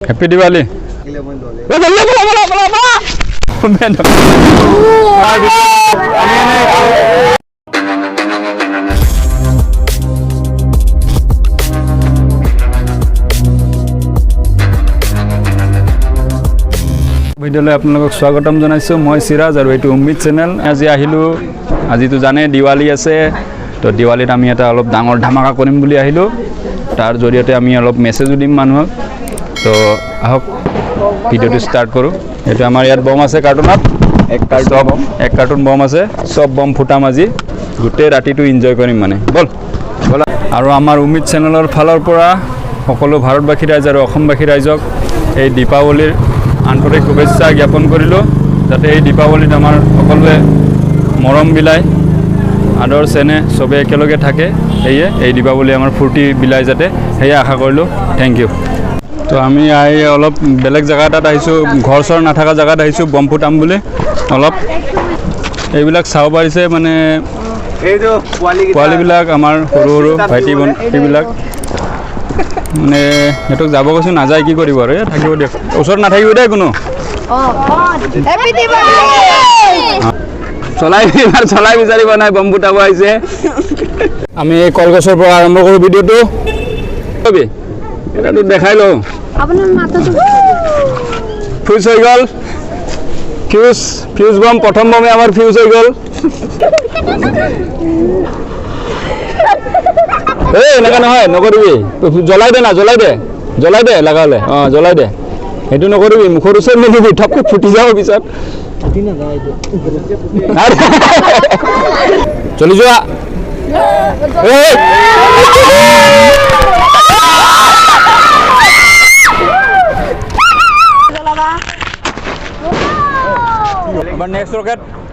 happy Diwali ভিডিঅ'লৈ আপোনালোকক স্বাগতম জনাইছোঁ মই সিৰাজ আৰু এইটো উম্মিদ চেনেল আজি আহিলোঁ আজিতো জানে দিৱালী আছে তো দিৱালীত আমি এটা অলপ ডাঙৰ ধামাকা কৰিম বুলি আহিলোঁ তাৰ জৰিয়তে আমি অলপ মেছেজো দিম মানুহক তো আহক ভিডিঅ'টো ষ্টাৰ্ট কৰোঁ এইটো আমাৰ ইয়াত বম আছে কাৰ্টুনত এক কাৰ্টুন বম আছে সব বম ফুটাম আজি গোটেই ৰাতিটো এনজয় কৰিম মানে বল বল আৰু আমাৰ উম্মিদ চেনেলৰ ফালৰ পৰা সকলো ভাৰতবাসী ৰাইজ আৰু অসমবাসী ৰাইজক এই দীপাৱলীৰ আন্তৰিক শুভেচ্ছা জ্ঞাপন কৰিলোঁ যাতে এই দীপাৱলীত আমাৰ সকলোৱে মৰম বিলাই আদৰ চেনেহ চবে একেলগে থাকে সেয়ে এই দীপাৱলী আমাৰ ফূৰ্তি বিলাই যাতে সেয়ে আশা কৰিলোঁ থেংক ইউ তো আমি অলপ বেলেগ জেগা এটাত আহিছোঁ ঘৰ চৰ নাথাকা জেগাত আহিছোঁ বম ফুটাম বুলি অলপ এইবিলাক চাব পাৰিছে মানে পোৱালিবিলাক আমাৰ সৰু সৰু ভাইটি ভণ্টিবিলাক মানে সিহঁতক যাব কৈছোঁ নাযায় কি কৰিব আৰু থাকিব দিয়ক ওচৰত নাথাকিব দেই কোনো চলাই বিচাৰিব নাই বম ফুটাব আহিছে আমি কলগছৰ পৰা আৰম্ভ কৰোঁ ভিডিঅ'টো এটাতো দেখাই লওঁ ফিউজ হৈ গ'ল ফিউজ বম প্ৰথম বমে আমাৰ ফিউজ হৈ গ'ল এই এনেকুৱা নহয় নকৰিবি জ্বলাই দে না জ্বলাই দে লগা হ'লে অঁ জ্বলাই দে সেইটো নকৰিবি মুখৰ ওচৰত নিদিবি ঠপকৈ ফুটি যাব পিছত চলি যোৱা এবাৰ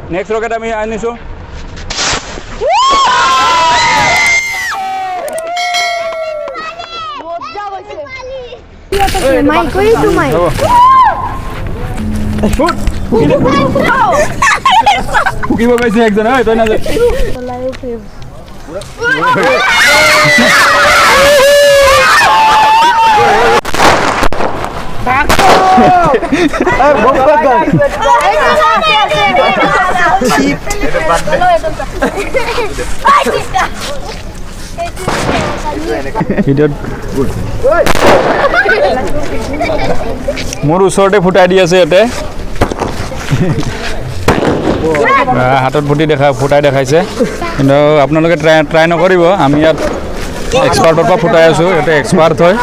নেক্সট ৰকেট আমি আনিছো ফুকিব পাইছে একজন হয় তই না মোৰ ওচৰতে ফুটাই দি আছে ইয়াতে হাতত ফুটাই দেখাইছে কিন্তু আপোনালোকে ট্ৰাই নকৰিব আমি ইয়াত এক্সপাৰ্টৰ পৰা ফুটাই আছোঁ ইয়াতে এক্সপাৰ্ট হয়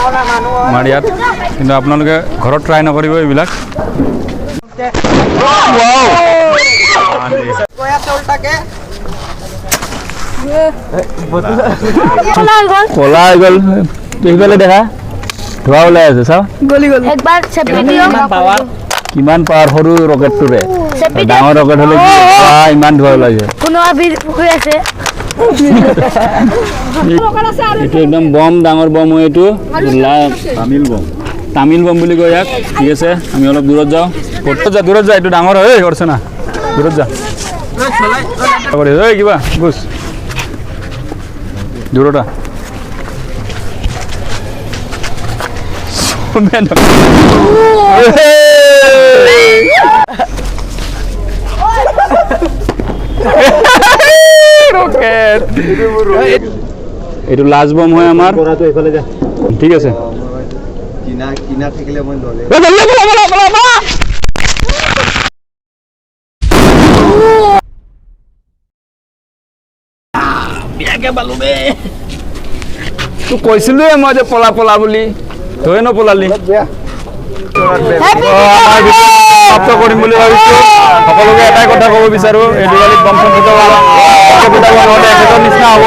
আমাৰ ইয়াত কিন্তু আপোনালোকে ঘৰত ট্ৰাই নকৰিব এইবিলাক কলা হৈ গ'ল সেইফালে দেখা ধোৱা ওলাই আছে চাওঁ কিমান পাৱাৰ সৰু ৰকেটটোৰে ডাঙৰ ৰকেট হ'লে ইমান ধোৱা ওলাইছে এইটো একদম বম ডাঙৰ বম হয় এইটো তামিল বম বুলি কয় ইয়াক ঠিক আছে আমি অলপ দূৰত যাওঁ দূৰত যা এইটো ডাঙৰ হয় কৰিছে না দূৰত যা কিবা বুজ দূৰত এইটো লাষ্ট বম হয় আমাৰ ঠিক আছে তোক কৈছিলোৱে মই যে পলা বুলি তই নপলালি সমাপ্ত কৰিম বুলি ভাবিছোঁ সকলোকে এটাই কথা ক'ব বিচাৰোঁ এই দিৱালীত বম চম ফুটাব নহ'লে এখেতৰ নিচিনা হ'ব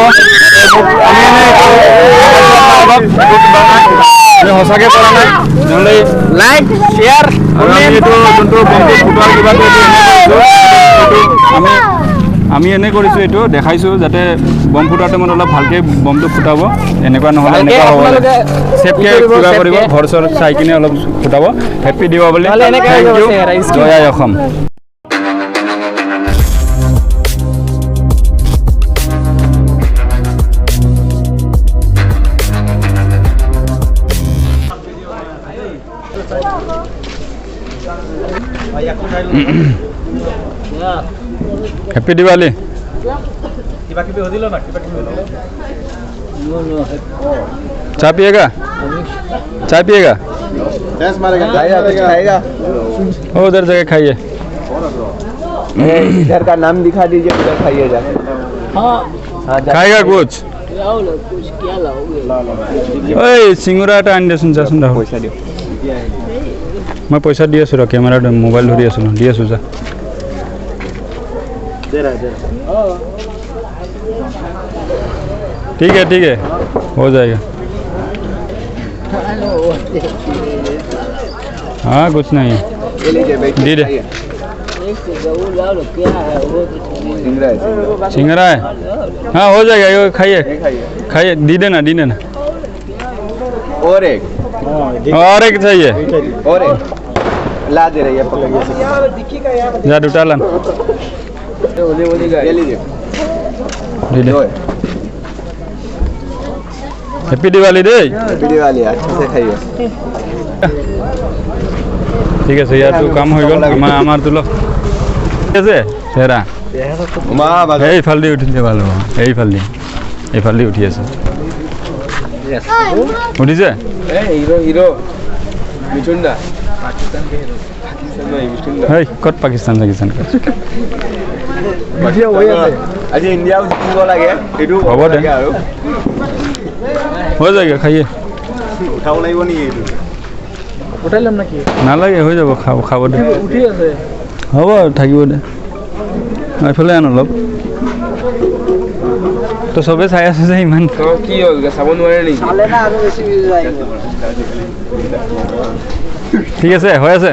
আমি সঁচাকৈ কৰা নাই নহ'লে লাইক শ্বেয়াৰ আৰু আমি এইটো যোনটো বমটো ফুটোৱাৰ কিবাটো আমি এনে কৰিছোঁ এইটো দেখাইছোঁ যাতে বম ফুটাৰ টাইমত অলপ ভালকৈ বমটো ফুটাব এনেকুৱা নহ'লে এনেকুৱা হ'ব চেফকৈ কিবা কৰিব ঘৰ চৰ চাই কিনে অলপ ফুটাব হেপ্পী দিৱালী থেংক ইউ জয় আই অসম हैप्पी दिवाली चाय पिएगा चाय पिएगा खाएगा वो उधर जगह खाइए इधर का नाम दिखा दीजिए उधर खाइए जाके हाँ खाएगा कुछ लाओ ना कुछ क्या लाओगे ओए सिंगुराटा आनि देसुन जासुन दा पैसा दियो मैं पैसा দি আছো ৰ কেমেৰা মোবাইল ধৰি আছো দি আছো যা ठीक है हो जाएगा हाँ कुछ नहीं ये लीजिए भाई दे दे वो लाओ ना क्या है वो सिंगरा है सिंगरा है हाँ हो जाएगा ये खाइए खाइए दी देना और एक और एक चाहिए और एक ला दे रही है पकड़िए जा दूटा लान ये लीजिए दे दे हैप्पी दिवाली दे वीडियो वाली अच्छे से खाइए ঠিক আছে ইয়াৰ তো কাম হৈ গ'ল আমাৰ তো লওক ঠিক আছে চেৰা এইফালে উঠি দিয়ে ভাল হ'ব এইফালে উঠি আছে উঠিছে হিরো হিরো মিঠুনদা পাকিস্তান के हिरो पाकिस्तान में मिठुनदा হেই ক'ত পাকিস্তান ভিডিও হৈ আছে আজি ইন্ডিয়া জিকিব লাগে এটো হ'ব দে আৰু হৈ যায়গা খাইয়ে উঠাব লাগিব নি এটো उठाइलाम नाकि নালাগে হৈ যাব খাব দে उठी আছে হ'ব থাকিব দে এইফালে আন অলপ তো চবে চাই আছে যে ইমান কি হ'ল চাব নোৱাৰে নেকি চালে না আৰু বেছি যায় ঠিক আছে হৈ আছে